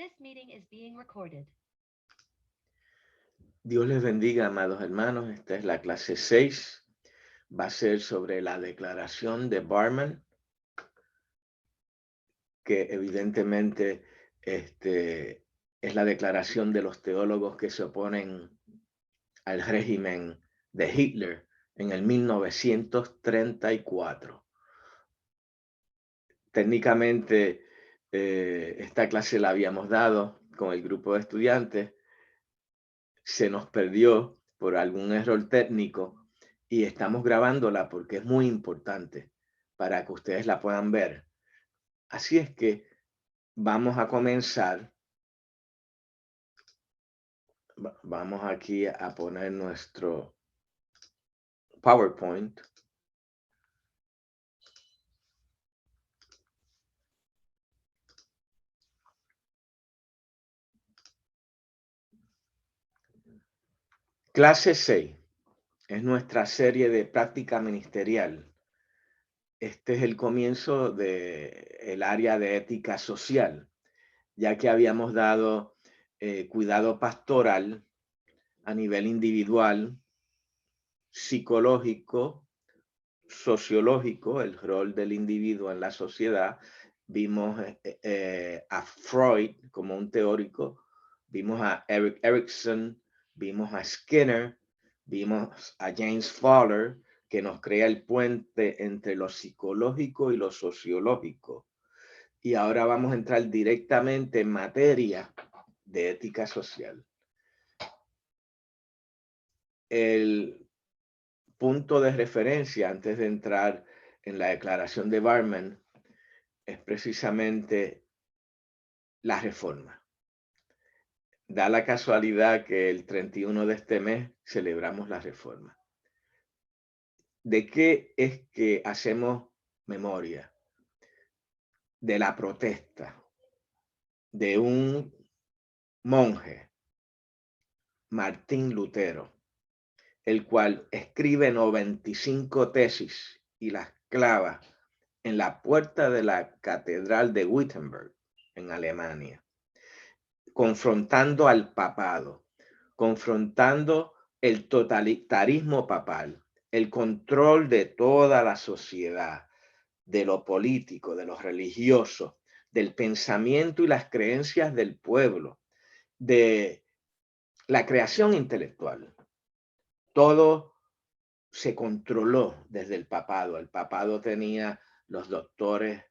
This meeting is being recorded. Dios les bendiga, amados hermanos. Esta es la clase 6. Va a ser sobre la declaración de Barmen, que evidentemente es la declaración de los teólogos que se oponen al régimen de Hitler en el 1934. Técnicamente, esta clase la habíamos dado con el grupo de estudiantes. Se nos perdió por algún error técnico y estamos grabándola porque es muy importante para que ustedes la puedan ver. Así es que vamos a comenzar. Vamos aquí a poner nuestro PowerPoint. Clase 6 es nuestra serie de práctica ministerial. Este es el comienzo del área de ética social, ya que habíamos dado cuidado pastoral a nivel individual, psicológico, sociológico, el rol del individuo en la sociedad. Vimos a Freud como un teórico, vimos a Erik Erikson, vimos a Skinner, vimos a James Fowler, que nos crea el puente entre lo psicológico y lo sociológico. Y ahora vamos a entrar directamente en materia de ética social. El punto de referencia antes de entrar en la declaración de Barmen es precisamente la reforma. Da la casualidad que el 31 de este mes celebramos la reforma. ¿De qué es que hacemos memoria? De la protesta de un monje, Martín Lutero, el cual escribe 95 tesis y las clava en la puerta de la catedral de Wittenberg, en Alemania, confrontando al papado, confrontando el totalitarismo papal, el control de toda la sociedad, de lo político, de lo religioso, del pensamiento y las creencias del pueblo, de la creación intelectual. Todo se controló desde el papado. El papado tenía los doctores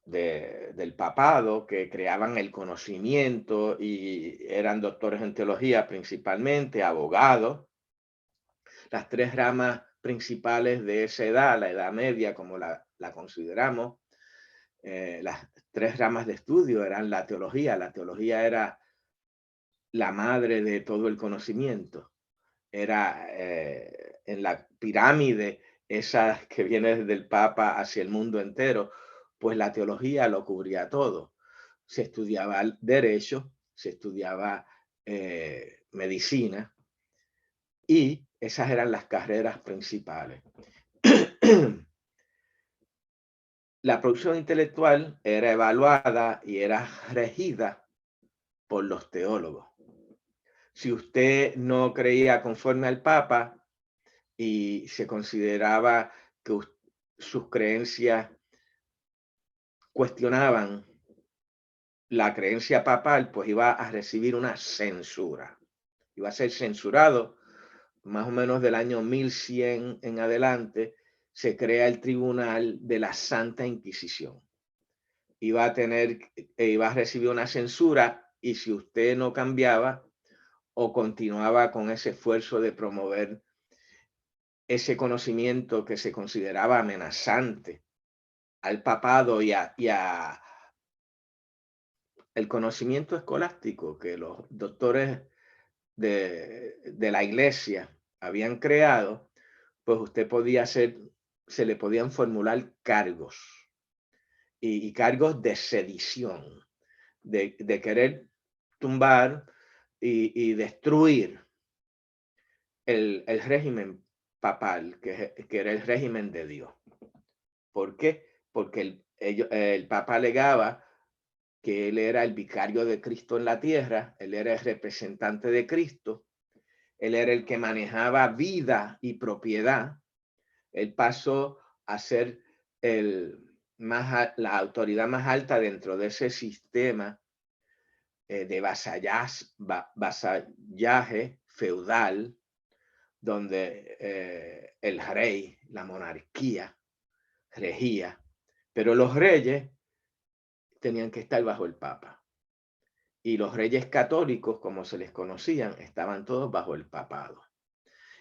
del papado que creaban el conocimiento y eran doctores en teología principalmente, abogados. Las tres ramas principales de esa edad, la edad media como la consideramos, las tres ramas de estudio eran la teología. La teología era la madre de todo el conocimiento. Era en la pirámide, esa que viene desde el Papa hacia el mundo entero, pues la teología lo cubría todo. Se estudiaba el derecho, se estudiaba medicina, y esas eran las carreras principales. La producción intelectual era evaluada y era regida por los teólogos. Si usted no creía conforme al Papa y se consideraba que sus creencias cuestionaban la creencia papal, pues iba a recibir una censura. Iba a ser censurado. Más o menos del año 1100 en adelante se crea el Tribunal de la Santa Inquisición. Iba a recibir una censura, y si usted no cambiaba o continuaba con ese esfuerzo de promover ese conocimiento que se consideraba amenazante al papado y a el conocimiento escolástico que los doctores de la iglesia habían creado, pues usted podía se le podían formular cargos y cargos de sedición, de querer tumbar y destruir el régimen papal, que era el régimen de Dios. ¿Por qué? Porque el Papa alegaba que él era el vicario de Cristo en la tierra, él era el representante de Cristo, él era el que manejaba vida y propiedad. Él pasó a ser la autoridad más alta dentro de ese sistema de vasallaje feudal, donde el rey, la monarquía, regía, pero los reyes tenían que estar bajo el papa. Y los reyes católicos, como se les conocían, estaban todos bajo el papado.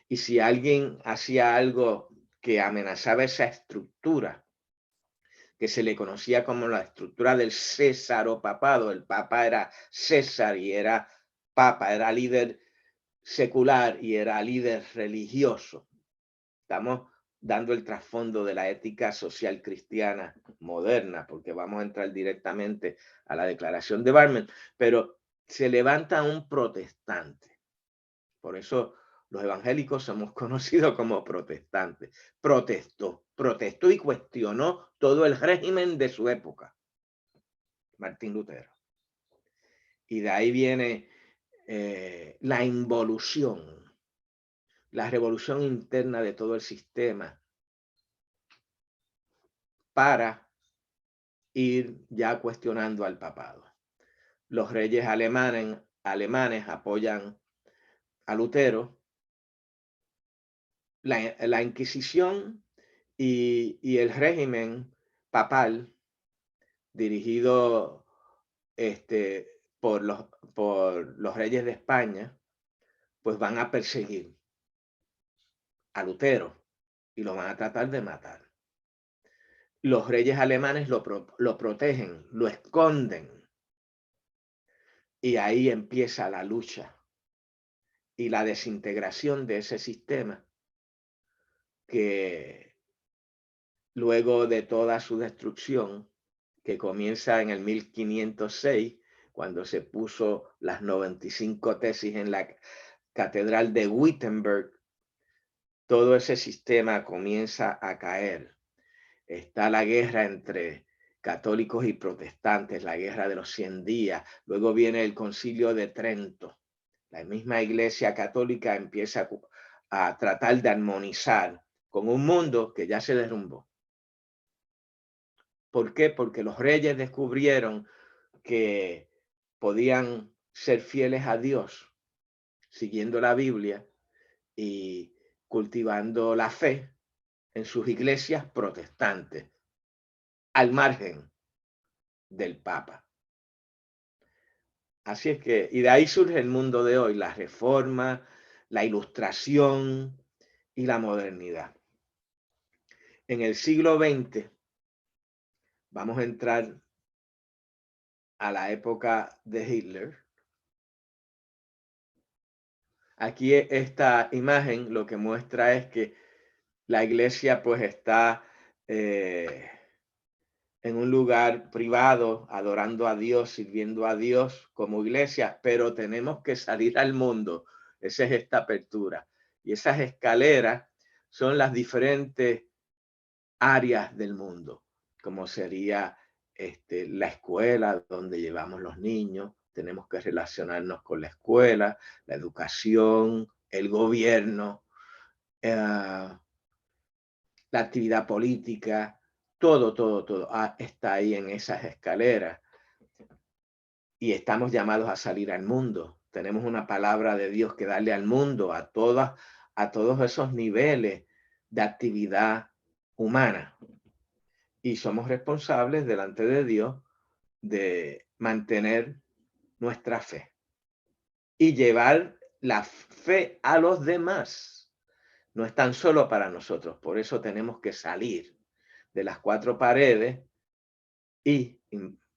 Y si alguien hacía algo que amenazaba esa estructura, que se le conocía como la estructura del césaropapado, el papa era César y era papa, era líder secular y era líder religioso. Estamos dando el trasfondo de la ética social cristiana moderna, porque vamos a entrar directamente a la declaración de Barmen, pero se levanta un protestante. Por eso los evangélicos somos conocidos como protestantes. Protestó y cuestionó todo el régimen de su época, Martín Lutero. Y de ahí viene la involución, la revolución interna de todo el sistema para ir ya cuestionando al papado. Los reyes alemanes apoyan a Lutero. La Inquisición y el régimen papal dirigido por los reyes de España, pues van a perseguir a Lutero y lo van a tratar de matar. Los reyes alemanes lo protegen, lo esconden. Y ahí empieza la lucha y la desintegración de ese sistema que luego de toda su destrucción, que comienza en el 1506, cuando se puso las 95 tesis en la catedral de Wittenberg, todo ese sistema comienza a caer. Está la guerra entre católicos y protestantes, la guerra de los 100 días. Luego viene el Concilio de Trento. La misma Iglesia Católica empieza a tratar de armonizar con un mundo que ya se derrumbó. ¿Por qué? Porque los reyes descubrieron que podían ser fieles a Dios siguiendo la Biblia y cultivando la fe en sus iglesias protestantes, al margen del Papa. Así es que, y de ahí surge el mundo de hoy, la reforma, la ilustración y la modernidad. En el siglo XX, vamos a entrar a la época de Hitler. Aquí esta imagen lo que muestra es que la iglesia pues está en un lugar privado, adorando a Dios, sirviendo a Dios como iglesia, pero tenemos que salir al mundo. Esa es esta apertura. Y esas escaleras son las diferentes áreas del mundo, como sería la escuela donde llevamos los niños. Tenemos que relacionarnos con la escuela, la educación, el gobierno, la actividad política, todo está ahí en esas escaleras. Y estamos llamados a salir al mundo. Tenemos una palabra de Dios que darle al mundo, a todos esos niveles de actividad humana. Y somos responsables delante de Dios de mantener nuestra fe y llevar la fe a los demás. No es tan solo para nosotros, por eso tenemos que salir de las cuatro paredes y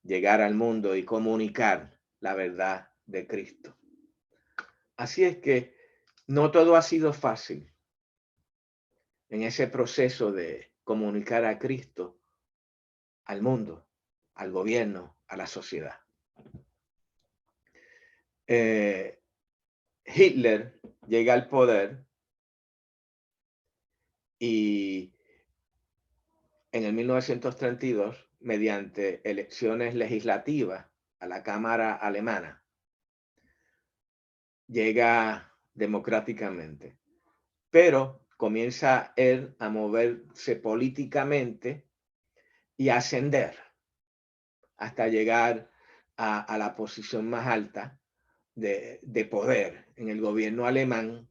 llegar al mundo y comunicar la verdad de Cristo. Así es que no todo ha sido fácil en ese proceso de comunicar a Cristo al mundo, al gobierno, a la sociedad. Hitler llega al poder y en el 1932, mediante elecciones legislativas, a la Cámara alemana. Llega democráticamente, pero comienza él a moverse políticamente y a ascender hasta llegar a la posición más alta de poder en el gobierno alemán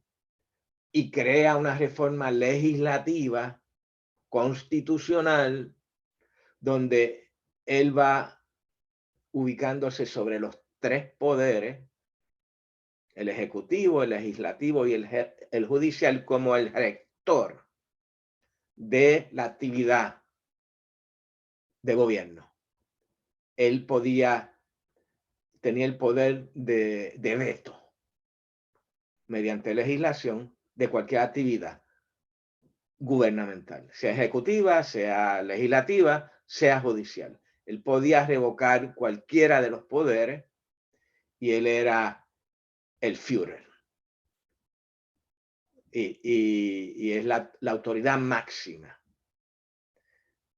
y crea una reforma legislativa constitucional donde él va ubicándose sobre los tres poderes, el ejecutivo, el legislativo y el judicial, como el rector de la actividad de gobierno. Él tenía el poder de veto mediante legislación de cualquier actividad gubernamental, sea ejecutiva, sea legislativa, sea judicial. Él podía revocar cualquiera de los poderes y él era el Führer. Y es la autoridad máxima.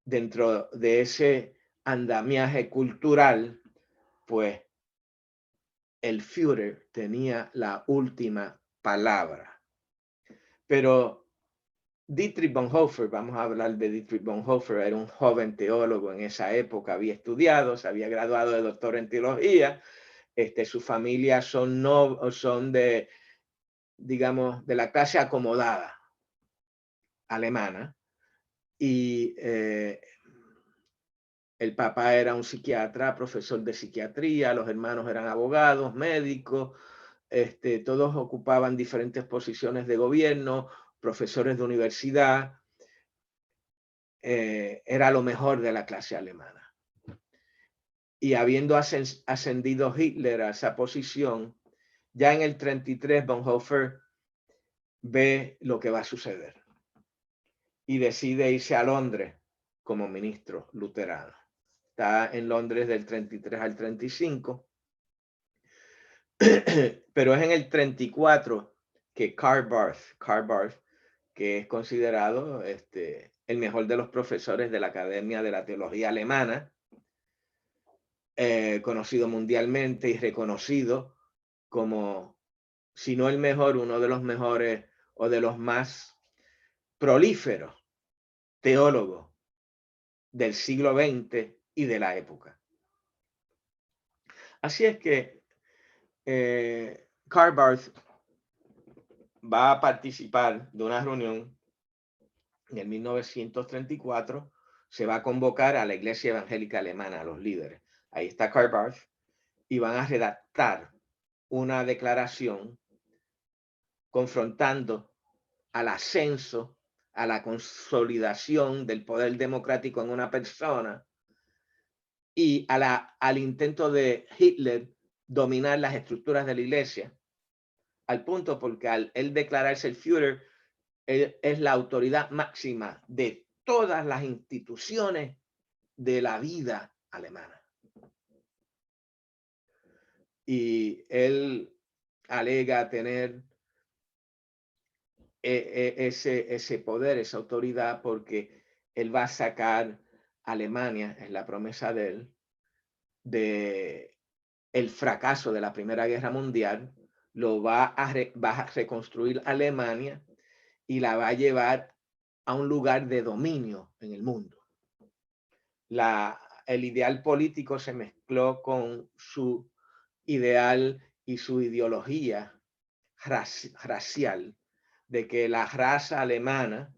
Dentro de ese andamiaje cultural, pues el Führer tenía la última palabra. Pero Dietrich Bonhoeffer, vamos a hablar de Dietrich Bonhoeffer, era un joven teólogo en esa época, había estudiado, se había graduado de doctor en teología, su familia son de, digamos, de la clase acomodada alemana, y el papá era un psiquiatra, profesor de psiquiatría, los hermanos eran abogados, médicos, todos ocupaban diferentes posiciones de gobierno, profesores de universidad. Era lo mejor de la clase alemana. Y habiendo ascendido Hitler a esa posición, ya en el 33 Bonhoeffer ve lo que va a suceder y decide irse a Londres como ministro luterano. Está en Londres del 33 al 35, pero es en el 34 que Karl Barth, que es considerado el mejor de los profesores de la Academia de la Teología Alemana, conocido mundialmente y reconocido como, si no el mejor, uno de los mejores o de los más prolíferos teólogos del siglo XX y de la época. Así es que Karl Barth va a participar de una reunión en el 1934, se va a convocar a la Iglesia Evangélica Alemana, a los líderes. Ahí está Karl Barth, y van a redactar una declaración confrontando al ascenso, a la consolidación del poder democrático en una persona y al intento de Hitler dominar las estructuras de la iglesia, al punto porque al él declararse el Führer, él es la autoridad máxima de todas las instituciones de la vida alemana. Y él alega tener ese poder, esa autoridad, porque él va a sacar a Alemania, es la promesa de él, de el fracaso de la Primera Guerra Mundial, va a reconstruir Alemania y la va a llevar a un lugar de dominio en el mundo. El ideal político se mezcló con su ideal y su ideología racial, de que la raza alemana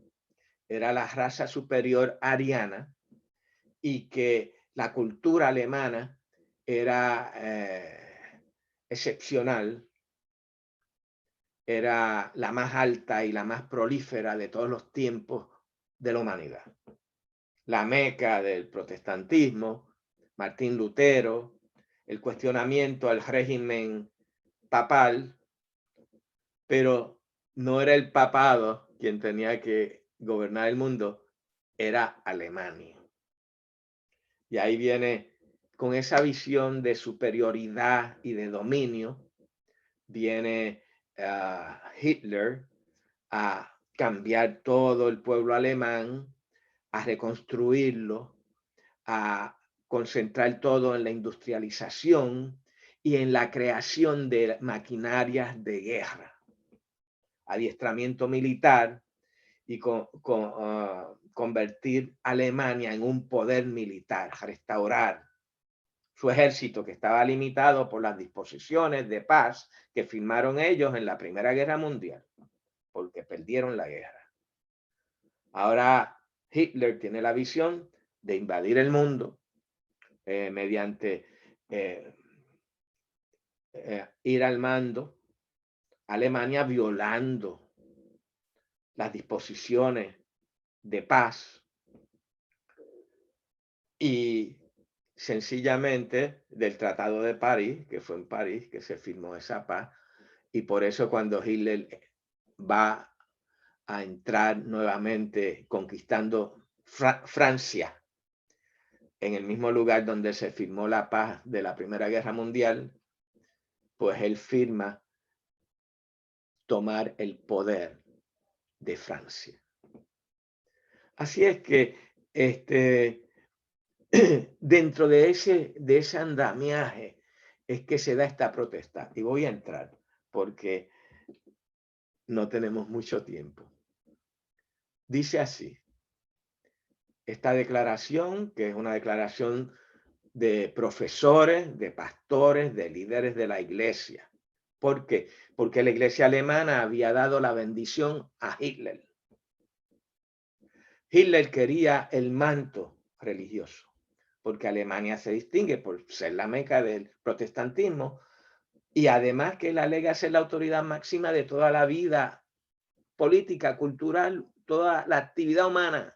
era la raza superior ariana y que la cultura alemana era excepcional, era la más alta y la más prolífera de todos los tiempos de la humanidad. La meca del protestantismo, Martín Lutero, el cuestionamiento al régimen papal, pero no era el papado quien tenía que gobernar el mundo, era Alemania. Y ahí viene, con esa visión de superioridad y de dominio, viene Hitler a cambiar todo el pueblo alemán, a reconstruirlo, a concentrar todo en la industrialización y en la creación de maquinarias de guerra, adiestramiento militar y convertir a Alemania en un poder militar, restaurar su ejército que estaba limitado por las disposiciones de paz que firmaron ellos en la Primera Guerra Mundial, porque perdieron la guerra. Ahora Hitler tiene la visión de invadir el mundo mediante ir al mando, Alemania violando las disposiciones de paz y sencillamente del Tratado de París, que fue en París que se firmó esa paz, y por eso cuando Hitler va a entrar nuevamente conquistando Francia, en el mismo lugar donde se firmó la paz de la Primera Guerra Mundial, pues él firma tomar el poder de Francia. Así es que dentro de ese andamiaje es que se da esta protesta. Y voy a entrar porque no tenemos mucho tiempo. Dice así, esta declaración, que es una declaración de profesores, de pastores, de líderes de la iglesia. ¿Por qué? Porque la iglesia alemana había dado la bendición a Hitler. Hitler quería el manto religioso, porque Alemania se distingue por ser la meca del protestantismo y además que él alega ser la autoridad máxima de toda la vida política, cultural, toda la actividad humana.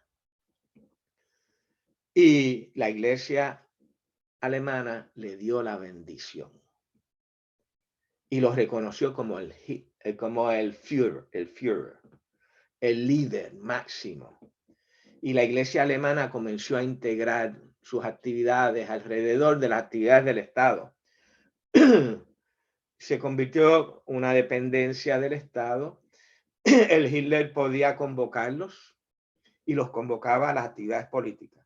Y la iglesia alemana le dio la bendición y lo reconoció como el Führer, el líder máximo. Y la iglesia alemana comenzó a integrar sus actividades alrededor de las actividades del Estado. Se convirtió en una dependencia del Estado. El Hitler podía convocarlos y los convocaba a las actividades políticas.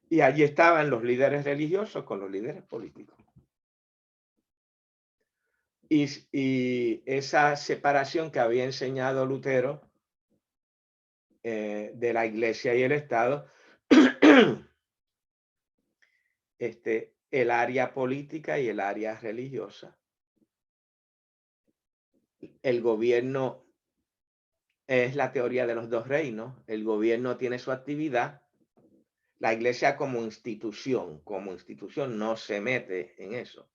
Y allí estaban los líderes religiosos con los líderes políticos. Y esa separación que había enseñado Lutero de la iglesia y el Estado, el área política y el área religiosa. El gobierno es la teoría de los dos reinos. El gobierno tiene su actividad. La iglesia como institución no se mete en eso,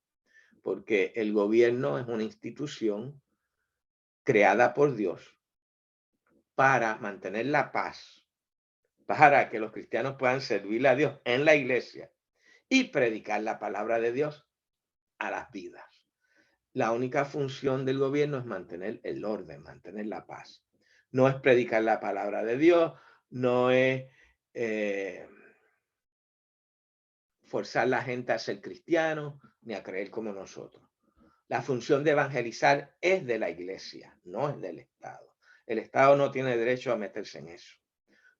porque el gobierno es una institución creada por Dios para mantener la paz, para que los cristianos puedan servirle a Dios en la iglesia y predicar la palabra de Dios a las vidas. La única función del gobierno es mantener el orden, mantener la paz. No es predicar la palabra de Dios, no es forzar a la gente a ser cristiano ni a creer como nosotros. La función de evangelizar es de la iglesia, no es del Estado. El Estado no tiene derecho a meterse en eso,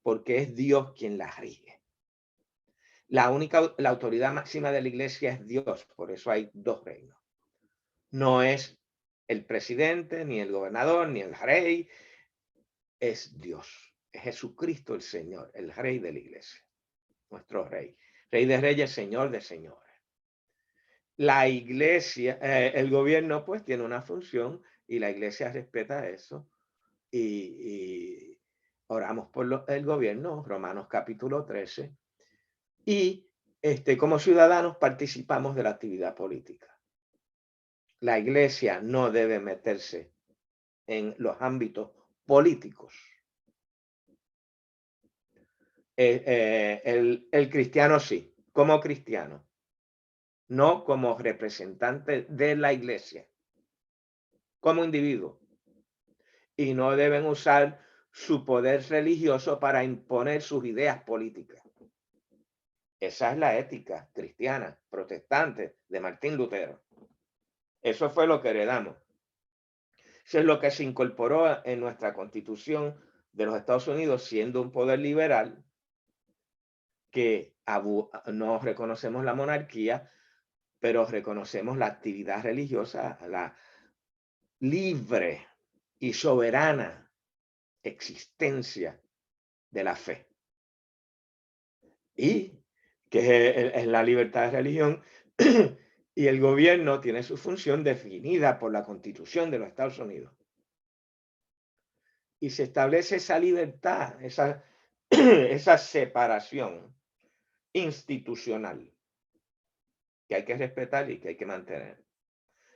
porque es Dios quien la rige. La autoridad máxima de la iglesia es Dios, por eso hay dos reinos. No es el presidente, ni el gobernador, ni el rey, es Dios, es Jesucristo el Señor, el rey de la iglesia, nuestro rey, rey de reyes, señor de señores. La iglesia, el gobierno pues tiene una función y la iglesia respeta eso y oramos por el gobierno, Romanos capítulo 13, y como ciudadanos participamos de la actividad política. La iglesia no debe meterse en los ámbitos políticos. El cristiano sí, como cristiano, no como representante de la iglesia, como individuo. Y no deben usar su poder religioso para imponer sus ideas políticas. Esa es la ética cristiana, protestante, de Martín Lutero. Eso fue lo que heredamos. Eso es lo que se incorporó en nuestra Constitución de los Estados Unidos, siendo un poder liberal. que no reconocemos la monarquía, pero reconocemos la actividad religiosa, la libre y soberana existencia de la fe. Y que es la libertad de religión y el gobierno tiene su función definida por la Constitución de los Estados Unidos. Y se establece esa libertad, esa separación institucional que hay que respetar y que hay que mantener.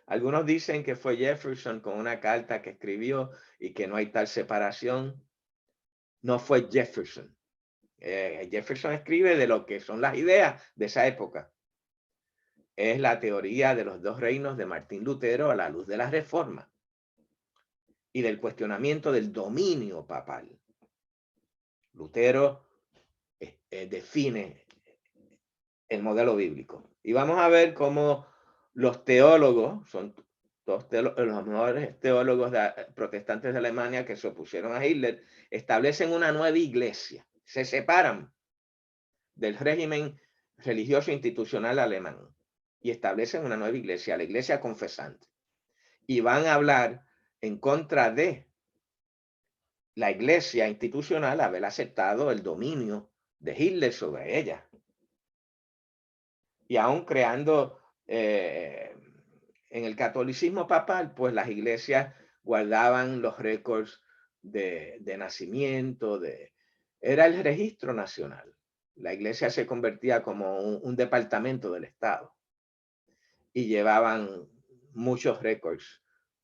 Algunos dicen que fue Jefferson con una carta que escribió y que no hay tal separación. No fue Jefferson. Jefferson escribe de lo que son las ideas de esa época. Es la teoría de los dos reinos de Martín Lutero a la luz de la Reforma y del cuestionamiento del dominio papal. Lutero define el modelo bíblico. Y vamos a ver cómo los teólogos, son los mejores teólogos protestantes de Alemania que se opusieron a Hitler, establecen una nueva iglesia. Se separan del régimen religioso institucional alemán y establecen una nueva iglesia, la iglesia confesante. Y van a hablar en contra de la iglesia institucional haber aceptado el dominio de Hitler sobre ella. Y aún creando en el catolicismo papal, pues las iglesias guardaban los récords de nacimiento, era el registro nacional. La iglesia se convertía como un departamento del Estado y llevaban muchos récords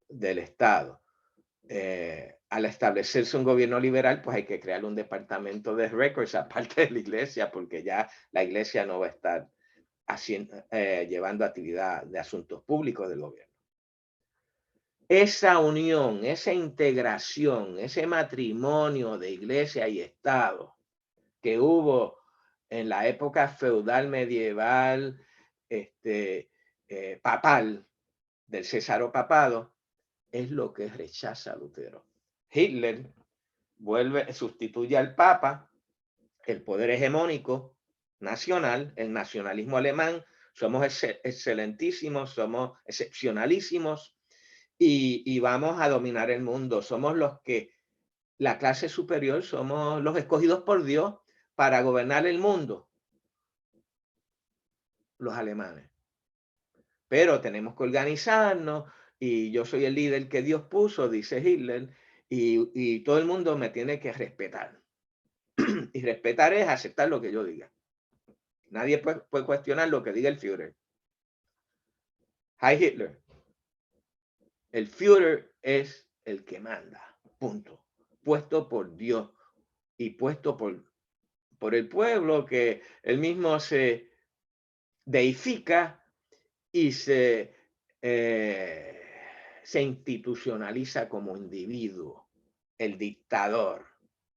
del Estado. Al establecerse un gobierno liberal, pues hay que crear un departamento de récords aparte de la iglesia, porque ya la iglesia no va a estar llevando actividad de asuntos públicos del gobierno. Esa unión, esa integración, ese matrimonio de iglesia y Estado que hubo en la época feudal medieval, papal, del cesaropapado, es lo que rechaza Lutero. Hitler sustituye al Papa, el poder hegemónico nacional, el nacionalismo alemán, somos excelentísimos, somos excepcionalísimos y vamos a dominar el mundo. Somos los que, la clase superior, somos los escogidos por Dios para gobernar el mundo, los alemanes. Pero tenemos que organizarnos y yo soy el líder que Dios puso, dice Hitler, y todo el mundo me tiene que respetar. Y respetar es aceptar lo que yo diga. Nadie puede cuestionar lo que diga el Führer. Heil Hitler. El Führer es el que manda, punto. Puesto por Dios y puesto por el pueblo, que él mismo se deifica y se institucionaliza como individuo. El dictador,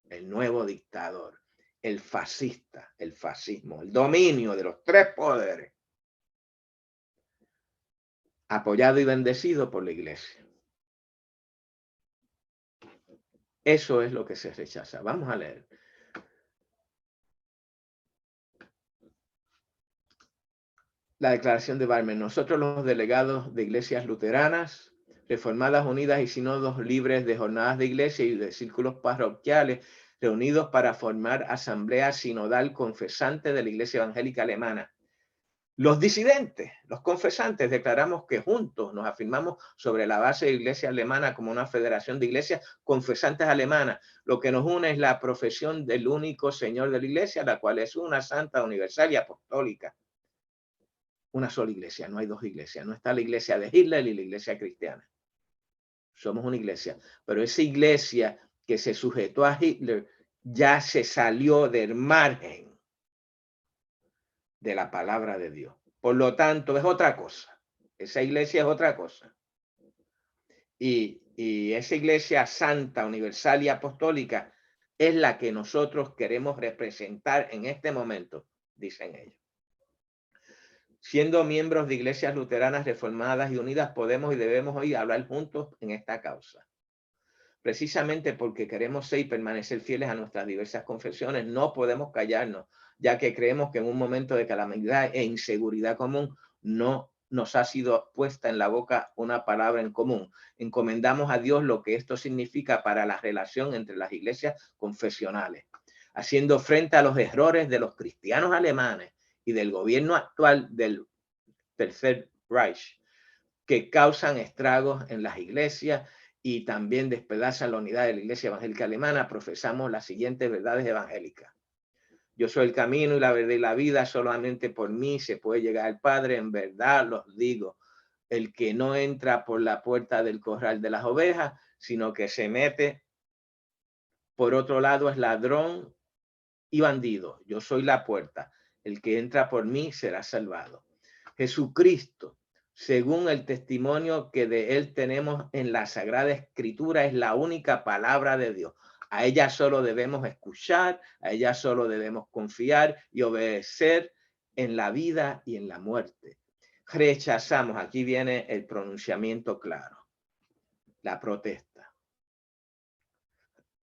el nuevo dictador, el fascista, el fascismo, el dominio de los tres poderes, apoyado y bendecido por la iglesia. Eso es lo que se rechaza. Vamos a leer. La declaración de Barmen. Nosotros, los delegados de iglesias luteranas, reformadas, unidas y sínodos libres de jornadas de iglesia y de círculos parroquiales, reunidos para formar asamblea sinodal confesante de la Iglesia Evangélica Alemana. Los disidentes, los confesantes, declaramos que juntos nos afirmamos sobre la base de la Iglesia Alemana como una federación de iglesias confesantes alemanas. Lo que nos une es la profesión del único Señor de la Iglesia, la cual es una santa, universal y apostólica. Una sola iglesia, no hay dos iglesias. No está la iglesia de Hitler y la iglesia cristiana. Somos una iglesia, pero esa iglesia que se sujetó a Hitler ya se salió del margen de la palabra de Dios. Por lo tanto, es otra cosa. Esa iglesia es otra cosa. Y esa iglesia santa, universal y apostólica es la que nosotros queremos representar en este momento, dicen ellos. Siendo miembros de iglesias luteranas reformadas y unidas, podemos y debemos hoy hablar juntos en esta causa. Precisamente porque queremos ser y permanecer fieles a nuestras diversas confesiones, no podemos callarnos ya que creemos que en un momento de calamidad e inseguridad común no nos ha sido puesta en la boca una palabra en común. Encomendamos a Dios lo que esto significa para la relación entre las iglesias confesionales, haciendo frente a los errores de los cristianos alemanes y del gobierno actual del Tercer Reich, que causan estragos en las iglesias y también despedazan la unidad de la Iglesia Evangélica Alemana. Profesamos las siguientes verdades evangélicas: yo soy el camino y la verdad y la vida, solamente por mí se puede llegar al Padre. En verdad los digo, el que no entra por la puerta del corral de las ovejas, sino que se mete por otro lado, es ladrón y bandido. Yo soy la puerta. El que entra por mí será salvado. Jesucristo, según el testimonio que de él tenemos en la Sagrada Escritura, es la única palabra de Dios. A ella solo debemos escuchar, a ella solo debemos confiar y obedecer en la vida y en la muerte. Rechazamos, aquí viene el pronunciamiento claro, la protesta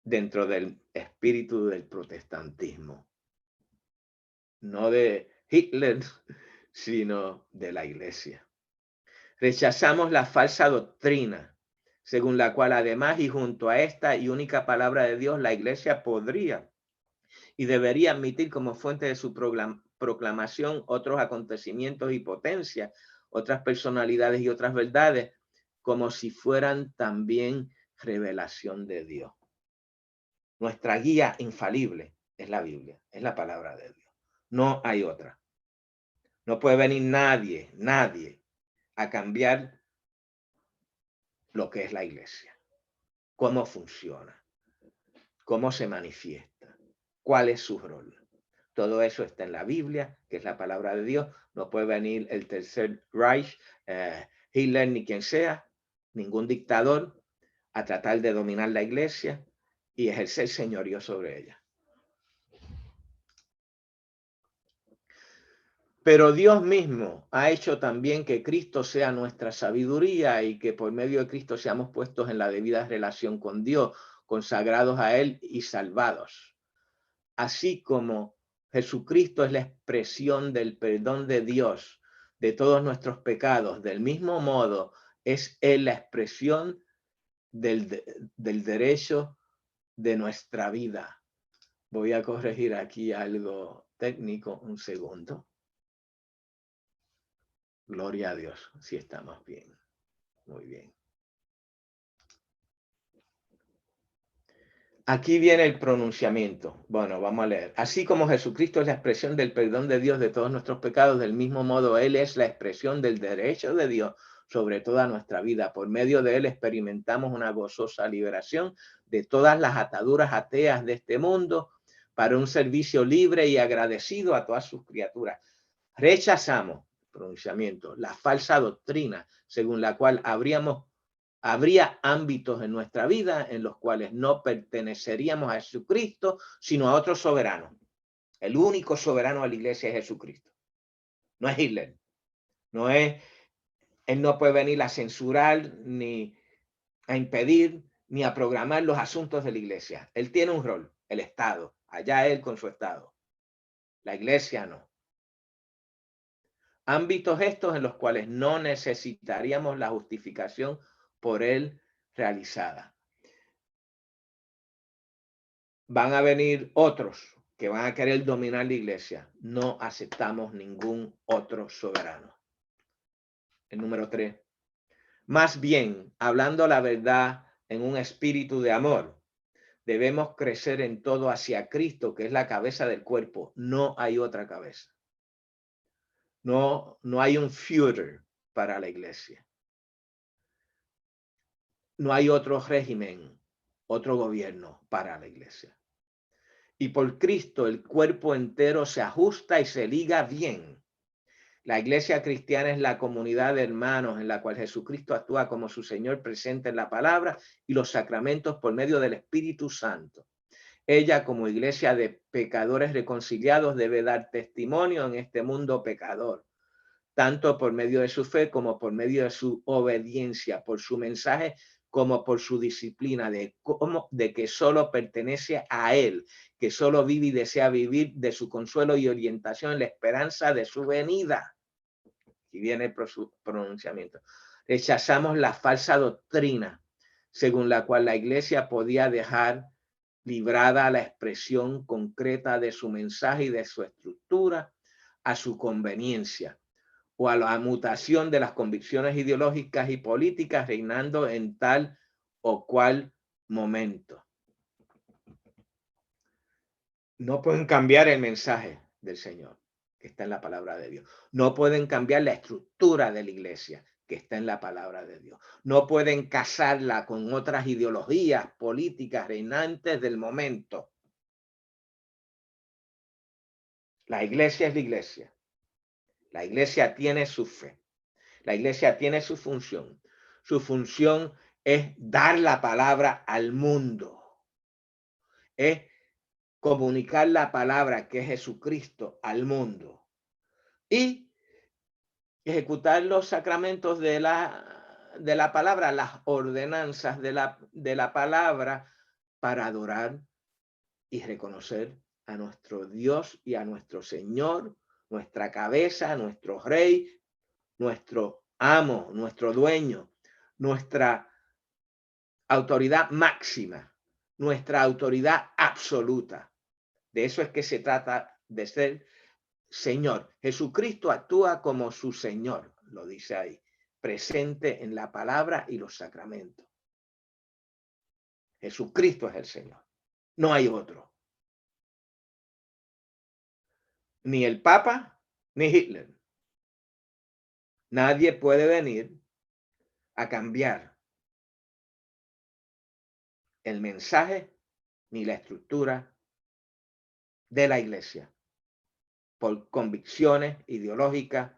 dentro del espíritu del protestantismo, no de Hitler, sino de la Iglesia. Rechazamos la falsa doctrina, según la cual además y junto a esta y única palabra de Dios, la Iglesia podría y debería admitir como fuente de su proclamación otros acontecimientos y potencias, otras personalidades y otras verdades, como si fueran también revelación de Dios. Nuestra guía infalible es la Biblia, es la palabra de Dios. No hay otra. No puede venir nadie a cambiar lo que es la iglesia, cómo funciona, cómo se manifiesta, cuál es su rol. Todo eso está en la Biblia, que es la palabra de Dios. No puede venir el Tercer Reich, Hitler ni quien sea, ningún dictador, a tratar de dominar la iglesia y ejercer señorío sobre ella. Pero Dios mismo ha hecho también que Cristo sea nuestra sabiduría y que por medio de Cristo seamos puestos en la debida relación con Dios, consagrados a Él y salvados. Así como Jesucristo es la expresión del perdón de Dios de todos nuestros pecados, del mismo modo es Él la expresión del derecho de nuestra vida. Voy a corregir aquí algo técnico, un segundo. Gloria a Dios, si estamos bien. Muy bien. Aquí viene el pronunciamiento. Bueno, vamos a leer. Así como Jesucristo es la expresión del perdón de Dios de todos nuestros pecados, del mismo modo Él es la expresión del derecho de Dios sobre toda nuestra vida. Por medio de Él experimentamos una gozosa liberación de todas las ataduras ateas de este mundo para un servicio libre y agradecido a todas sus criaturas. Rechazamos, pronunciamiento, la falsa doctrina según la cual habría ámbitos en nuestra vida en los cuales no perteneceríamos a Jesucristo, sino a otro soberano. El único soberano de la iglesia es Jesucristo. No es Hitler. No es, él no puede venir a censurar, ni a impedir, ni a programar los asuntos de la iglesia. Él tiene un rol, el Estado. Allá él con su Estado. La iglesia no. Ámbitos estos en los cuales no necesitaríamos la justificación por él realizada. Van a venir otros que van a querer dominar la iglesia. No aceptamos ningún otro soberano. El número 3. Más bien, hablando la verdad en un espíritu de amor, debemos crecer en todo hacia Cristo, que es la cabeza del cuerpo. No hay otra cabeza. No hay un Führer para la iglesia. No hay otro régimen, otro gobierno para la iglesia. Y por Cristo el cuerpo entero se ajusta y se liga bien. La iglesia cristiana es la comunidad de hermanos en la cual Jesucristo actúa como su Señor presente en la palabra y los sacramentos por medio del Espíritu Santo. Ella, como iglesia de pecadores reconciliados, debe dar testimonio en este mundo pecador, tanto por medio de su fe como por medio de su obediencia, por su mensaje como por su disciplina, de que solo pertenece a Él, que que solo vive y desea vivir de su consuelo y orientación en la esperanza de su venida. Y viene el pronunciamiento. Rechazamos la falsa doctrina según la cual la iglesia podía dejar librada la expresión concreta de su mensaje y de su estructura a su conveniencia o a la mutación de las convicciones ideológicas y políticas reinando en tal o cual momento. No pueden cambiar el mensaje del Señor, que está en la palabra de Dios. No pueden cambiar la estructura de la iglesia, que está en la palabra de Dios. No pueden casarla con otras ideologías políticas reinantes del momento. La iglesia es la iglesia. La iglesia tiene su fe. La iglesia tiene su función. Su función es dar la palabra al mundo. Es comunicar la palabra que es Jesucristo al mundo. Y ejecutar los sacramentos de la palabra, las ordenanzas de la palabra para adorar y reconocer a nuestro Dios y a nuestro Señor, nuestra cabeza, nuestro Rey, nuestro amo, nuestro dueño, nuestra autoridad máxima, nuestra autoridad absoluta. De eso es que se trata de ser Señor. Jesucristo actúa como su Señor, lo dice ahí, presente en la palabra y los sacramentos. Jesucristo es el Señor. No hay otro. Ni el Papa, ni Hitler. Nadie puede venir a cambiar el mensaje ni la estructura de la iglesia por convicciones ideológicas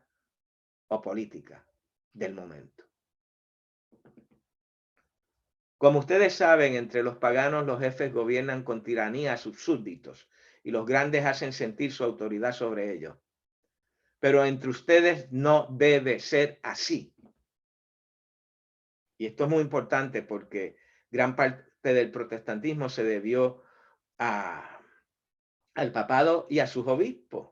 o políticas del momento. Como ustedes saben, entre los paganos los jefes gobiernan con tiranía a sus súbditos y los grandes hacen sentir su autoridad sobre ellos. Pero entre ustedes no debe ser así. Y esto es muy importante porque gran parte del protestantismo se debió al papado y a sus obispos.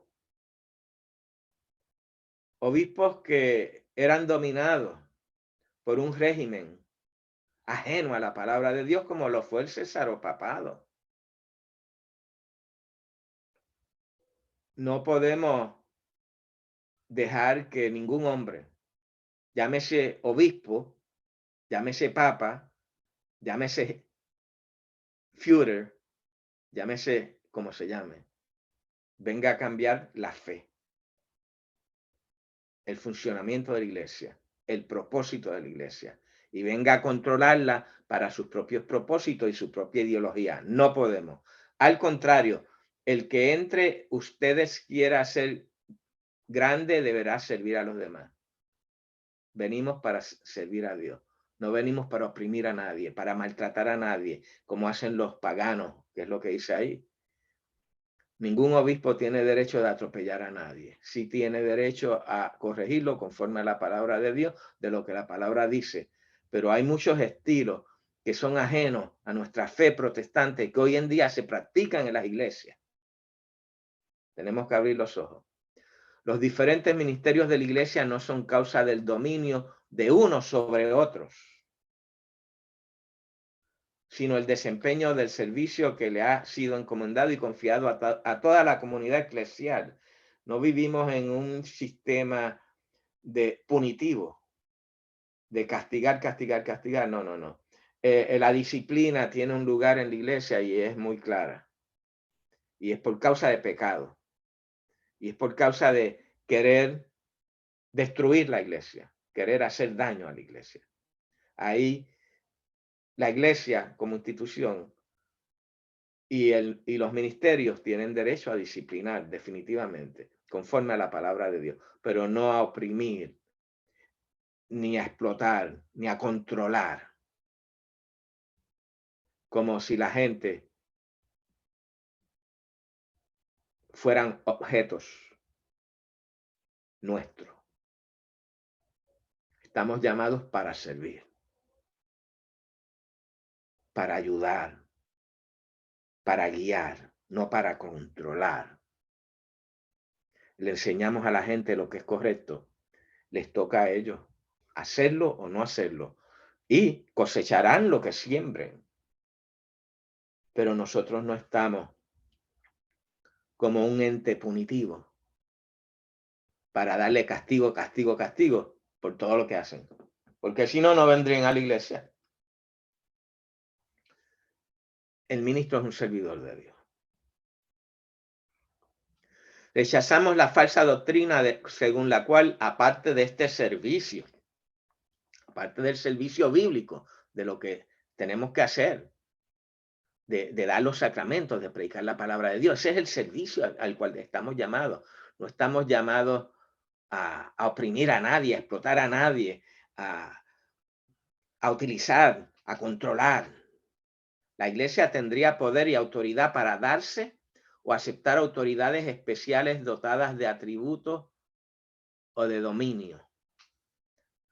Obispos que eran dominados por un régimen ajeno a la palabra de Dios, como lo fue el cesaro-papado. No podemos dejar que ningún hombre, llámese obispo, llámese papa, llámese Führer, llámese como se llame, venga a cambiar la fe, el funcionamiento de la iglesia, el propósito de la iglesia, y venga a controlarla para sus propios propósitos y su propia ideología. No podemos. Al contrario, el que entre ustedes quiera ser grande deberá servir a los demás. Venimos para servir a Dios. No venimos para oprimir a nadie, para maltratar a nadie, como hacen los paganos, que es lo que dice ahí. Ningún obispo tiene derecho de atropellar a nadie. Sí tiene derecho a corregirlo conforme a la palabra de Dios, de lo que la palabra dice. Pero hay muchos estilos que son ajenos a nuestra fe protestante que hoy en día se practican en las iglesias. Tenemos que abrir los ojos. Los diferentes ministerios de la iglesia no son causa del dominio de unos sobre otros, sino el desempeño del servicio que le ha sido encomendado y confiado a toda la comunidad eclesial. No vivimos en un sistema de punitivo, de castigar, castigar, castigar. No, no, no. La disciplina tiene un lugar en la iglesia y es muy clara. Y es por causa de pecado. Y es por causa de querer destruir la iglesia, querer hacer daño a la iglesia. Ahí la iglesia como institución y los ministerios tienen derecho a disciplinar definitivamente, conforme a la palabra de Dios, pero no a oprimir, ni a explotar, ni a controlar, como si la gente fueran objetos nuestros. Estamos llamados para servir, para ayudar, para guiar, no para controlar. Le enseñamos a la gente lo que es correcto. Les toca a ellos hacerlo o no hacerlo. Y cosecharán lo que siembren. Pero nosotros no estamos como un ente punitivo para darle castigo, castigo, castigo por todo lo que hacen. Porque si no, no vendrían a la iglesia. El ministro es un servidor de Dios. Rechazamos la falsa doctrina según la cual, aparte de este servicio, aparte del servicio bíblico, de lo que tenemos que hacer, de dar los sacramentos, de predicar la palabra de Dios, ese es el servicio al cual estamos llamados. No estamos llamados a oprimir a nadie, a explotar a nadie, a utilizar, a controlar. La iglesia tendría poder y autoridad para darse o aceptar autoridades especiales dotadas de atributos o de dominio.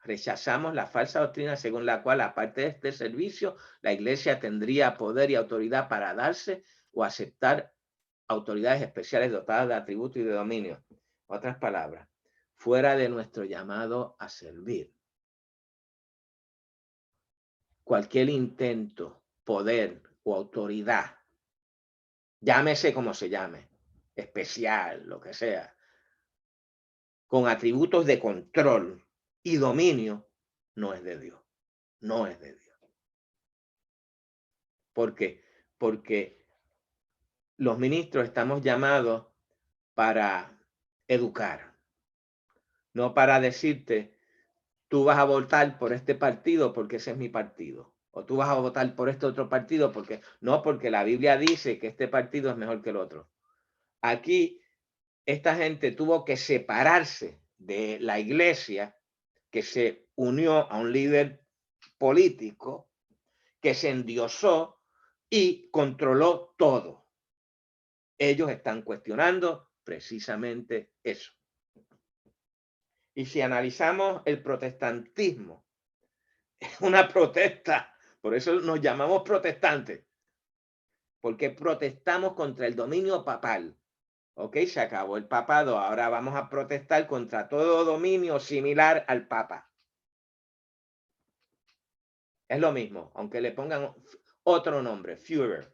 Rechazamos la falsa doctrina según la cual, aparte de este servicio, la iglesia tendría poder y autoridad para darse o aceptar autoridades especiales dotadas de atributos y de dominio. Otras palabras, fuera de nuestro llamado a servir. Cualquier intento, poder o autoridad, llámese como se llame, especial, lo que sea, con atributos de control y dominio, no es de Dios. No es de Dios. ¿Por qué? Porque los ministros estamos llamados para educar, no para decirte, tú vas a votar por este partido porque ese es mi partido, o tú vas a votar por este otro partido porque no, porque la Biblia dice que este partido es mejor que el otro. Aquí esta gente tuvo que separarse de la iglesia que se unió a un líder político que se endiosó y controló todo. Ellos están cuestionando precisamente eso. Y si analizamos el protestantismo, es una protesta, por eso nos llamamos protestantes, porque protestamos contra el dominio papal. Ok, se acabó el papado, ahora vamos a protestar contra todo dominio similar al papa. Es lo mismo, aunque le pongan otro nombre, Führer,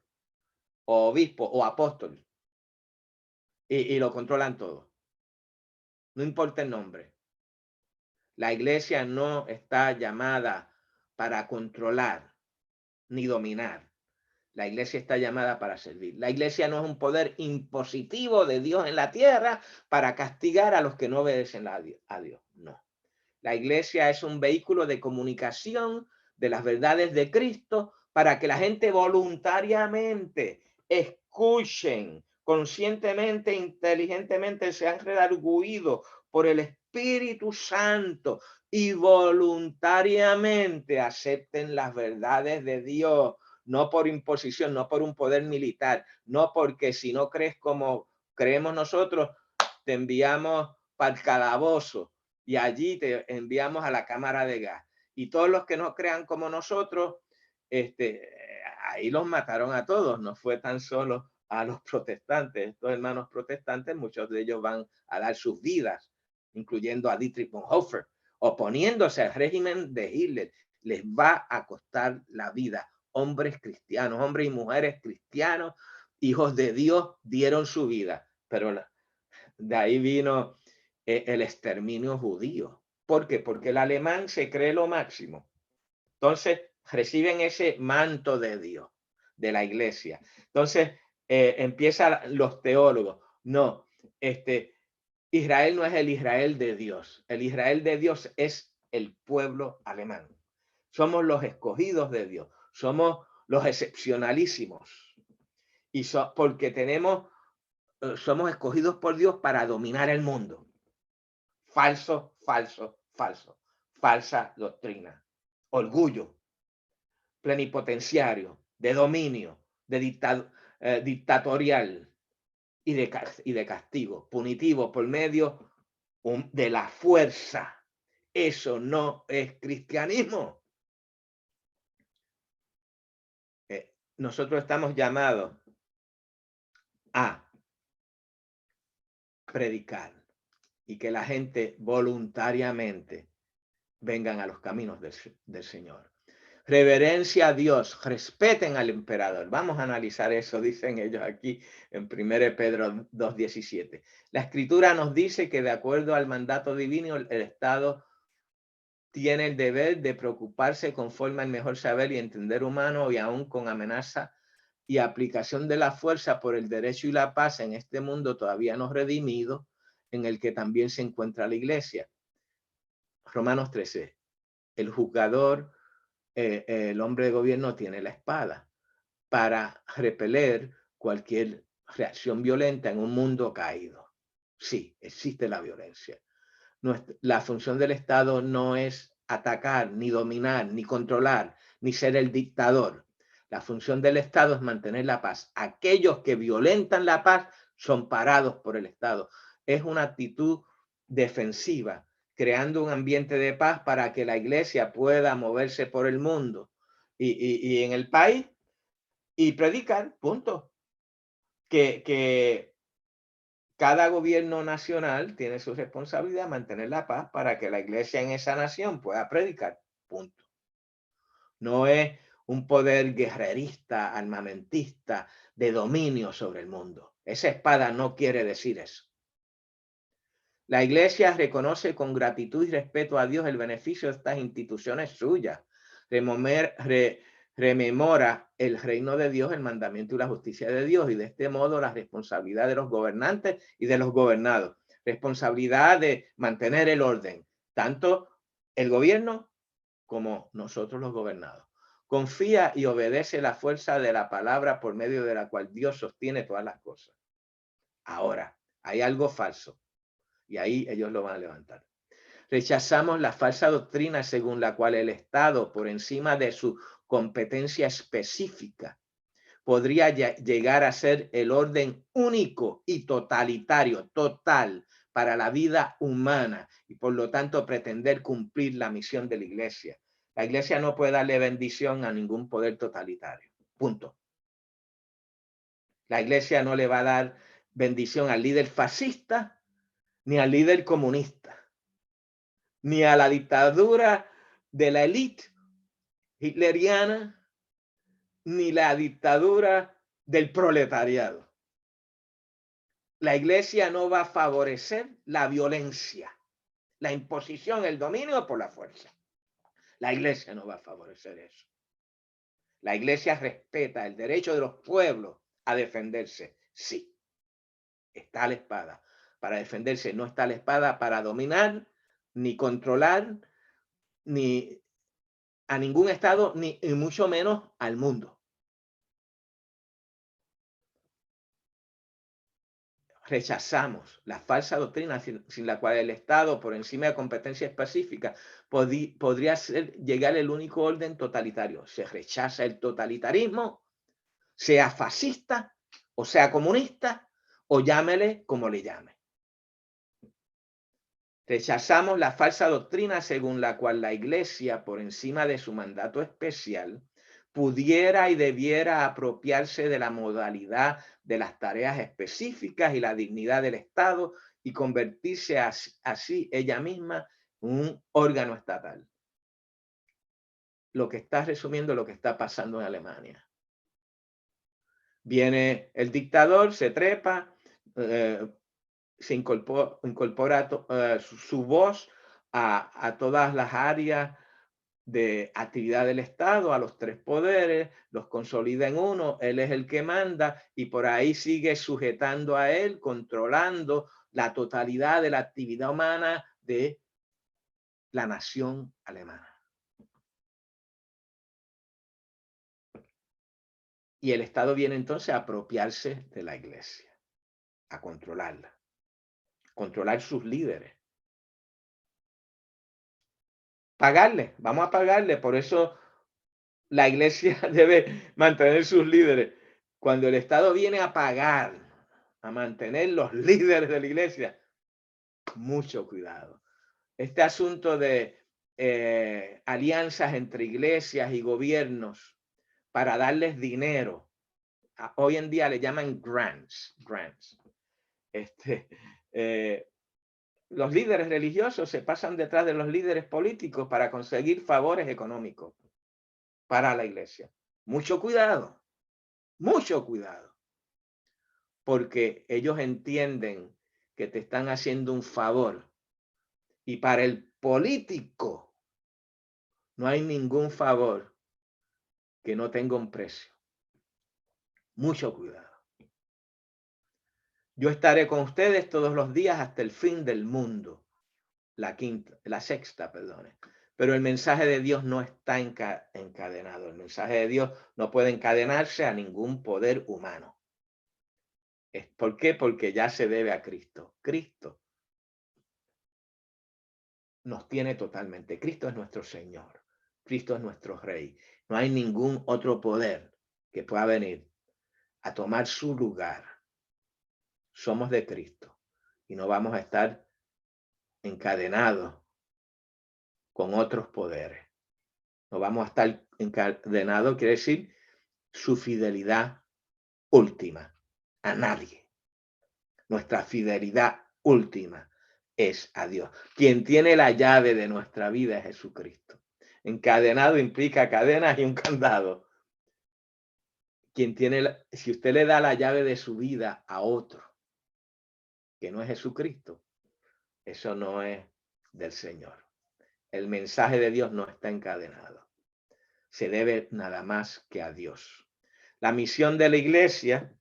o obispo, o apóstol, y lo controlan todo. No importa el nombre. La iglesia no está llamada para controlar ni dominar. La iglesia está llamada para servir. La iglesia no es un poder impositivo de Dios en la tierra para castigar a los que no obedecen a Dios. No. La iglesia es un vehículo de comunicación de las verdades de Cristo para que la gente voluntariamente escuchen, conscientemente, inteligentemente, sean redarguidos por el Espíritu Santo y voluntariamente acepten las verdades de Dios, no por imposición, no por un poder militar, no porque si no crees como creemos nosotros, te enviamos para el calabozo y allí te enviamos a la cámara de gas. Y todos los que no crean como nosotros, ahí los mataron a todos, no fue tan solo a los protestantes. Estos hermanos protestantes, muchos de ellos van a dar sus vidas, incluyendo a Dietrich Bonhoeffer, oponiéndose al régimen de Hitler. Les va a costar la vida. Hombres cristianos, hombres y mujeres cristianos, hijos de Dios, dieron su vida. Pero de ahí vino el exterminio judío. ¿Por qué? Porque el alemán se cree lo máximo. Entonces, reciben ese manto de Dios, de la iglesia. Entonces, empiezan los teólogos. No, Israel no es el Israel de Dios. El Israel de Dios es el pueblo alemán. Somos los escogidos de Dios. Somos los excepcionalísimos. Y porque somos escogidos por Dios para dominar el mundo. Falso, falso, falso. Falsa doctrina. Orgullo. Plenipotenciario. De dominio. De dictatorial. Y de castigo. Punitivo por medio de la fuerza. Eso no es cristianismo. Nosotros estamos llamados a predicar y que la gente voluntariamente vengan a los caminos del Señor. Reverencia a Dios, respeten al emperador. Vamos a analizar eso, dicen ellos aquí en 1 Pedro 2:17. La escritura nos dice que de acuerdo al mandato divino, el Estado tiene el deber de preocuparse conforme al mejor saber y entender humano y aún con amenaza y aplicación de la fuerza por el derecho y la paz en este mundo todavía no redimido, en el que también se encuentra la iglesia. Romanos 13. El juzgador, el hombre de gobierno tiene la espada para repeler cualquier reacción violenta en un mundo caído. Sí, existe la violencia. La función del Estado no es atacar, ni dominar, ni controlar, ni ser el dictador. La función del Estado es mantener la paz. Aquellos que violentan la paz son parados por el Estado. Es una actitud defensiva, creando un ambiente de paz para que la iglesia pueda moverse por el mundo y en el país y predicar, punto. Que cada gobierno nacional tiene su responsabilidad de mantener la paz para que la iglesia en esa nación pueda predicar, punto. No es un poder guerrerista, armamentista, de dominio sobre el mundo. Esa espada no quiere decir eso. La iglesia reconoce con gratitud y respeto a Dios el beneficio de estas instituciones suyas. Rememora el reino de Dios, el mandamiento y la justicia de Dios, y de este modo la responsabilidad de los gobernantes y de los gobernados. Responsabilidad de mantener el orden, tanto el gobierno como nosotros los gobernados. Confía y obedece la fuerza de la palabra por medio de la cual Dios sostiene todas las cosas. Ahora, hay algo falso. Y ahí ellos lo van a levantar. Rechazamos la falsa doctrina según la cual el Estado, por encima de su competencia específica, podría llegar a ser el orden único y totalitario, total, para la vida humana y por lo tanto pretender cumplir la misión de la iglesia. La iglesia no puede darle bendición a ningún poder totalitario. Punto. La iglesia no le va a dar bendición al líder fascista ni al líder comunista, ni a la dictadura de la élite hitleriana, ni la dictadura del proletariado. La iglesia no va a favorecer la violencia, la imposición, el dominio por la fuerza. La iglesia no va a favorecer eso. La iglesia respeta el derecho de los pueblos a defenderse. Sí, está la espada para defenderse, no está la espada para dominar, ni controlar, ni a ningún estado, ni mucho menos al mundo. Rechazamos la falsa doctrina sin la cual el Estado, por encima de competencia específica, podría llegar el único orden totalitario. Se rechaza el totalitarismo, sea fascista o sea comunista, o llámele como le llame. Rechazamos la falsa doctrina según la cual la Iglesia, por encima de su mandato especial, pudiera y debiera apropiarse de la modalidad de las tareas específicas y la dignidad del Estado y convertirse así ella misma en un órgano estatal. Lo que está resumiendo lo que está pasando en Alemania. Viene el dictador, se trepa, se incorpora su voz a todas las áreas de actividad del Estado, a los tres poderes, los consolida en uno, él es el que manda y por ahí sigue sujetando a él, controlando la totalidad de la actividad humana de la nación alemana. Y el Estado viene entonces a apropiarse de la iglesia, a controlarla, controlar sus líderes. Pagarle, vamos a pagarle, por eso la iglesia debe mantener sus líderes. Cuando el Estado viene a pagar, a mantener los líderes de la iglesia, mucho cuidado. Este asunto de alianzas entre iglesias y gobiernos para darles dinero hoy en día le llaman grants. Los líderes religiosos se pasan detrás de los líderes políticos para conseguir favores económicos para la iglesia. Mucho cuidado, porque ellos entienden que te están haciendo un favor. Y para el político no hay ningún favor que no tenga un precio. Mucho cuidado. Yo estaré con ustedes todos los días hasta el fin del mundo. La sexta, perdón. Pero el mensaje de Dios no está encadenado. El mensaje de Dios no puede encadenarse a ningún poder humano. ¿Por qué? Porque ya se debe a Cristo. Cristo nos tiene totalmente. Cristo es nuestro Señor. Cristo es nuestro Rey. No hay ningún otro poder que pueda venir a tomar su lugar. Somos de Cristo y no vamos a estar encadenados con otros poderes. No vamos a estar encadenados, quiere decir su fidelidad última a nadie. Nuestra fidelidad última es a Dios. Quien tiene la llave de nuestra vida es Jesucristo. Encadenado implica cadenas y un candado. Si usted le da la llave de su vida a otro que no es Jesucristo, eso no es del Señor. El mensaje de Dios no está encadenado. Se debe nada más que a Dios. La misión de la iglesia,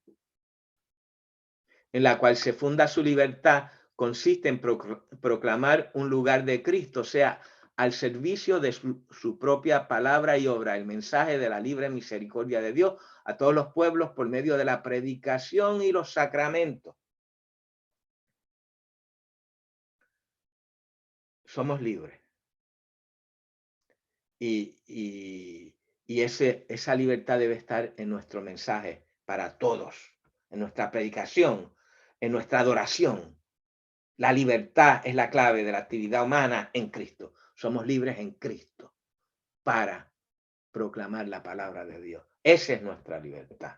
en la cual se funda su libertad, consiste en proclamar un lugar de Cristo, o sea, al servicio de su propia palabra y obra, el mensaje de la libre misericordia de Dios a todos los pueblos por medio de la predicación y los sacramentos. Somos libres. Y esa libertad debe estar en nuestro mensaje para todos, en nuestra predicación, en nuestra adoración. La libertad es la clave de la actividad humana en Cristo. Somos libres en Cristo para proclamar la palabra de Dios. Esa es nuestra libertad.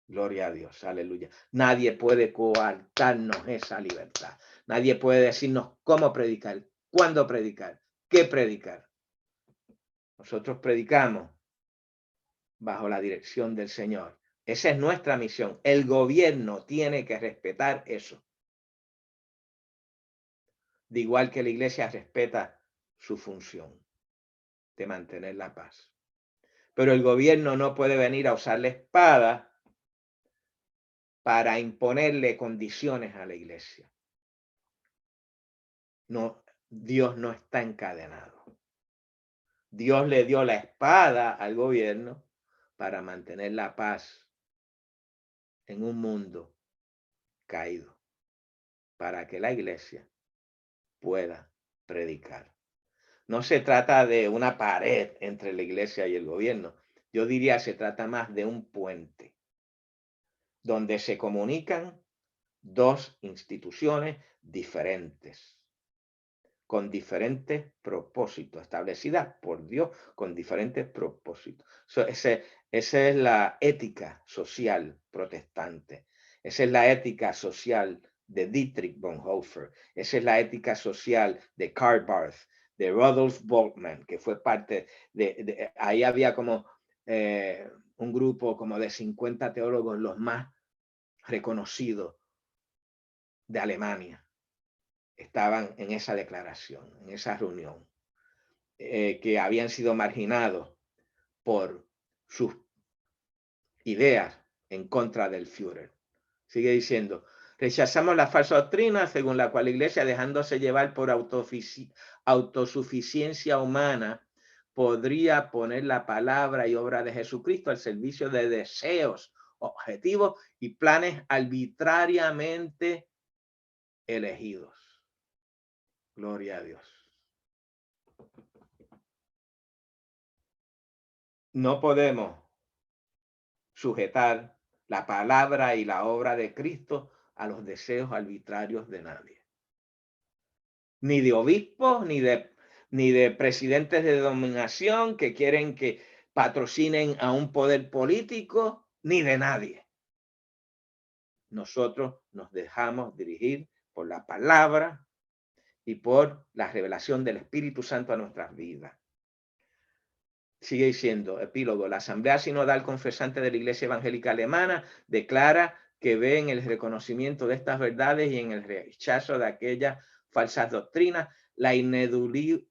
Gloria a Dios, aleluya. Nadie puede coartarnos esa libertad. Nadie puede decirnos cómo predicar, cuándo predicar, qué predicar. Nosotros predicamos bajo la dirección del Señor. Esa es nuestra misión. El gobierno tiene que respetar eso. De igual que la iglesia respeta su función de mantener la paz. Pero el gobierno no puede venir a usar la espada para imponerle condiciones a la iglesia. No, Dios no está encadenado. Dios le dio la espada al gobierno para mantener la paz en un mundo caído, para que la iglesia pueda predicar. No se trata de una pared entre la iglesia y el gobierno. Yo diría se trata más de un puente donde se comunican dos instituciones diferentes, con diferentes propósitos, establecidas por Dios con diferentes propósitos. Esa es la ética social protestante. Esa es la ética social de Dietrich Bonhoeffer. Esa es la ética social de Karl Barth, de Rudolf Bultmann, que fue parte ahí había como un grupo como de 50 teólogos, los más reconocidos de Alemania. Estaban en esa declaración, en esa reunión, que habían sido marginados por sus ideas en contra del Führer. Sigue diciendo, rechazamos la falsa doctrina según la cual la iglesia, dejándose llevar por autosuficiencia humana, podría poner la palabra y obra de Jesucristo al servicio de deseos, objetivos y planes arbitrariamente elegidos. Gloria a Dios. No podemos sujetar la palabra y la obra de Cristo a los deseos arbitrarios de nadie. Ni de obispos, ni de presidentes de denominación que quieren que patrocinen a un poder político, ni de nadie. Nosotros nos dejamos dirigir por la palabra y por la revelación del Espíritu Santo a nuestras vidas. Sigue diciendo, epílogo, la Asamblea Sinodal Confesante de la Iglesia Evangélica Alemana declara que ve en el reconocimiento de estas verdades y en el rechazo de aquellas falsas doctrinas la ineludible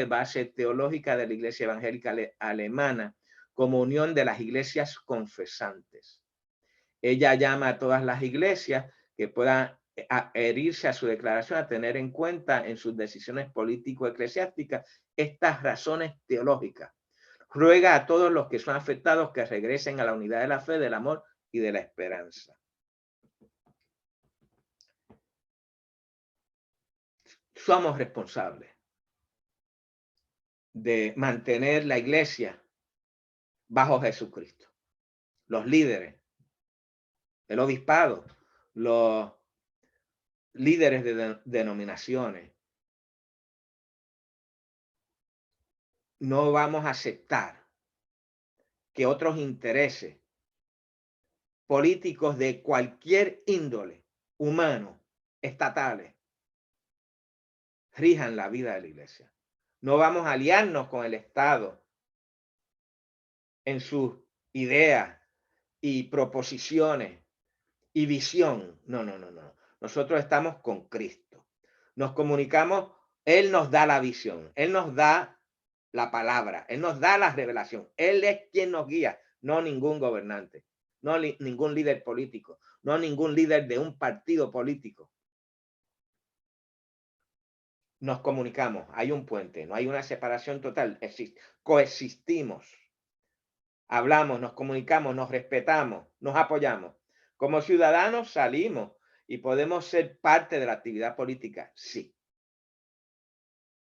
base teológica de la Iglesia Evangélica Alemana como unión de las iglesias confesantes. Ella llama a todas las iglesias que puedan adherirse a su declaración, a tener en cuenta en sus decisiones político-eclesiásticas estas razones teológicas. Ruega a todos los que son afectados que regresen a la unidad de la fe, del amor y de la esperanza. Somos responsables de mantener la iglesia bajo Jesucristo. Los líderes, el obispado, los líderes de denominaciones. No vamos a aceptar que otros intereses políticos de cualquier índole, humano, estatales, rijan la vida de la iglesia. No vamos a aliarnos con el Estado en sus ideas y proposiciones y visión. No. Nosotros estamos con Cristo. Nos comunicamos, Él nos da la visión, Él nos da la palabra, Él nos da la revelación. Él es quien nos guía, no ningún gobernante, no ningún líder político, no ningún líder de un partido político. Nos comunicamos, hay un puente, no hay una separación total, coexistimos. Hablamos, nos comunicamos, nos respetamos, nos apoyamos. Como ciudadanos salimos y podemos ser parte de la actividad política, sí.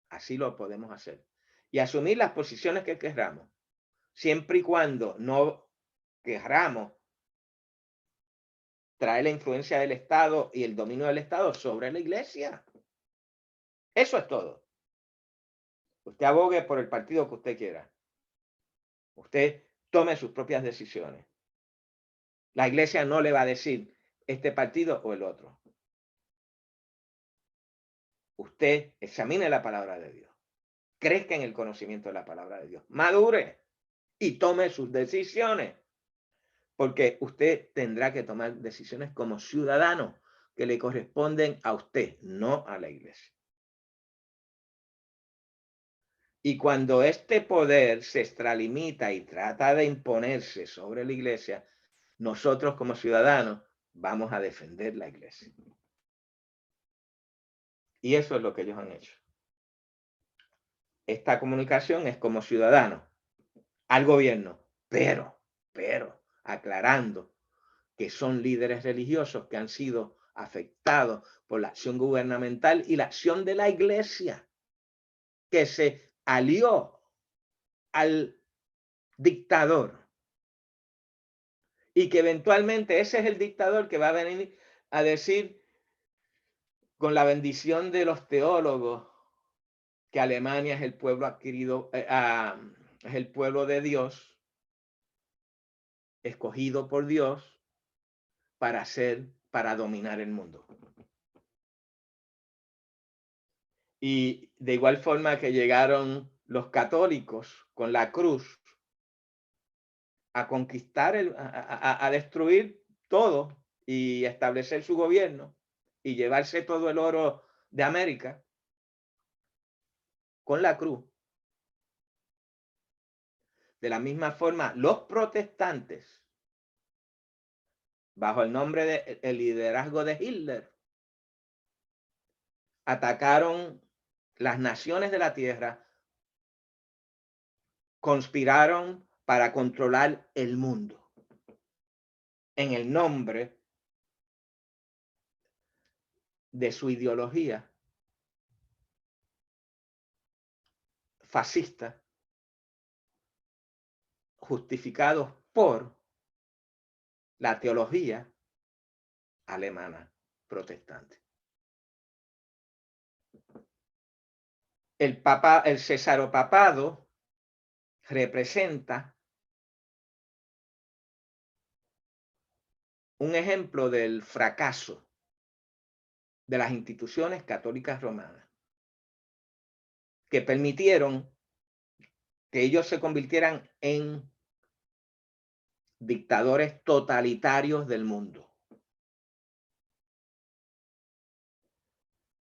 Así lo podemos hacer. Y asumir las posiciones que queramos, siempre y cuando no queramos traer la influencia del Estado y el dominio del Estado sobre la iglesia. Eso es todo. Usted abogue por el partido que usted quiera. Usted tome sus propias decisiones. La iglesia no le va a decir este partido o el otro. Usted examine la palabra de Dios. Crezca en el conocimiento de la palabra de Dios. Madure y tome sus decisiones. Porque usted tendrá que tomar decisiones como ciudadano que le corresponden a usted, no a la iglesia. Y cuando este poder se extralimita y trata de imponerse sobre la iglesia, nosotros como ciudadanos vamos a defender la iglesia. Y eso es lo que ellos han hecho. Esta comunicación es como ciudadano al gobierno, pero aclarando que son líderes religiosos que han sido afectados por la acción gubernamental y la acción de la iglesia, que se alió al dictador y que eventualmente ese es el dictador que va a venir a decir con la bendición de los teólogos que Alemania es el pueblo adquirido, es el pueblo de Dios, escogido por Dios para dominar el mundo. Y de igual forma que llegaron los católicos con la cruz a conquistar, a destruir todo y establecer su gobierno y llevarse todo el oro de América con la cruz. De la misma forma, los protestantes, bajo el nombre del liderazgo de Hitler, atacaron las naciones de la tierra, conspiraron para controlar el mundo en el nombre de su ideología fascista, justificados por la teología alemana protestante. El cesaropapado representa un ejemplo del fracaso de las instituciones católicas romanas, que permitieron que ellos se convirtieran en dictadores totalitarios del mundo.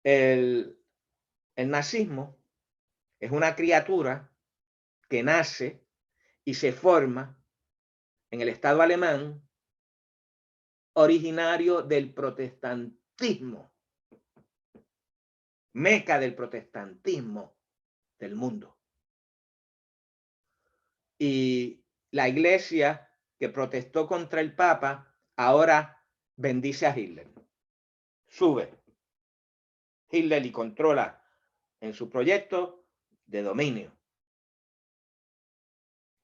El nazismo es una criatura que nace y se forma en el Estado alemán, originario del protestantismo, meca del protestantismo del mundo. Y la iglesia que protestó contra el Papa ahora bendice a Hitler. Sube Hitler y controla en su proyecto de dominio.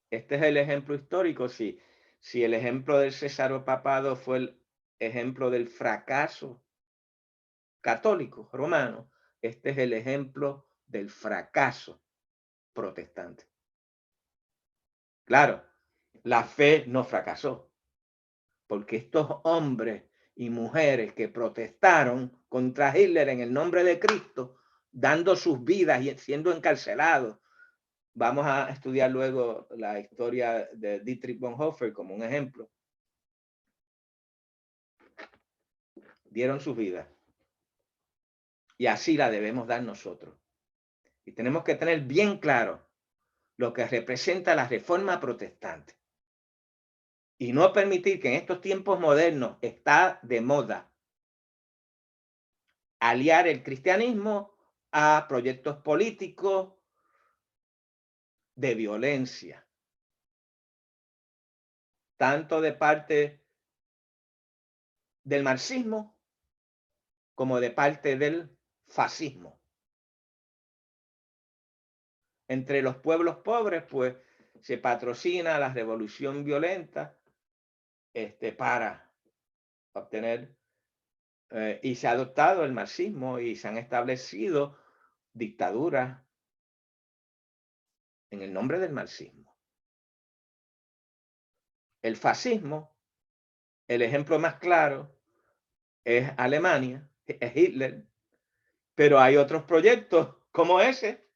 Este es el ejemplo histórico. Si el ejemplo del cesaropapado fue el ejemplo del fracaso católico romano, este es el ejemplo del fracaso protestante. Claro, la fe no fracasó, porque estos hombres y mujeres que protestaron contra Hitler en el nombre de Cristo, dando sus vidas y siendo encarcelados. Vamos a estudiar luego la historia de Dietrich Bonhoeffer como un ejemplo. Dieron sus vidas. Y así la debemos dar nosotros. Y tenemos que tener bien claro lo que representa la reforma protestante. Y no permitir que en estos tiempos modernos está de moda aliar el cristianismo a proyectos políticos de violencia, tanto de parte del marxismo como de parte del fascismo. Entre los pueblos pobres, pues, se patrocina la revolución violenta para obtener, y se ha adoptado el marxismo y se han establecido dictaduras en el nombre del marxismo. El fascismo, el ejemplo más claro es Alemania, es Hitler, pero hay otros proyectos como ese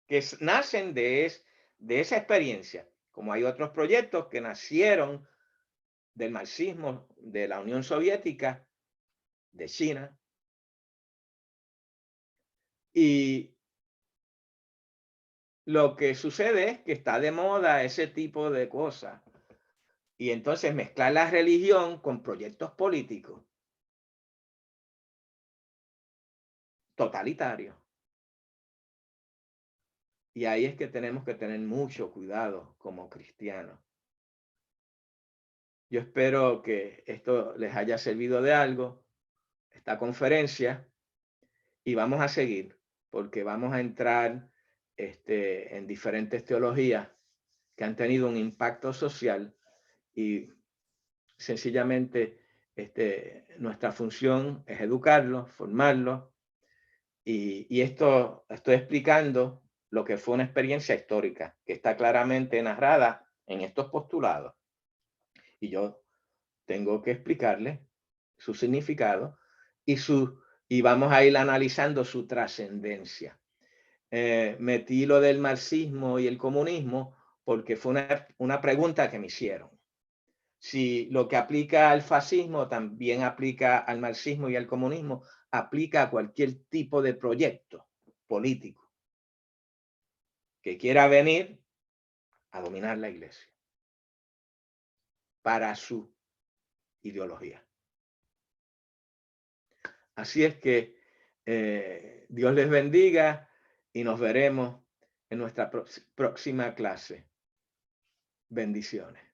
que nacen de esa experiencia, como hay otros proyectos que nacieron del marxismo, de la Unión Soviética, de China. Y lo que sucede es que está de moda ese tipo de cosas. Y entonces mezclar la religión con proyectos políticos totalitarios. Y ahí es que tenemos que tener mucho cuidado como cristianos. Yo espero que esto les haya servido de algo, esta conferencia, y vamos a seguir, porque vamos a entrar en diferentes teologías que han tenido un impacto social y sencillamente nuestra función es educarlos, formarlos, y esto estoy explicando lo que fue una experiencia histórica que está claramente narrada en estos postulados. Y yo tengo que explicarle su significado y vamos a ir analizando su trascendencia. Metí lo del marxismo y el comunismo porque fue una pregunta que me hicieron. Si lo que aplica al fascismo también aplica al marxismo y al comunismo, aplica a cualquier tipo de proyecto político que quiera venir a dominar la iglesia para su ideología. Así es que Dios les bendiga y nos veremos en nuestra próxima clase. Bendiciones.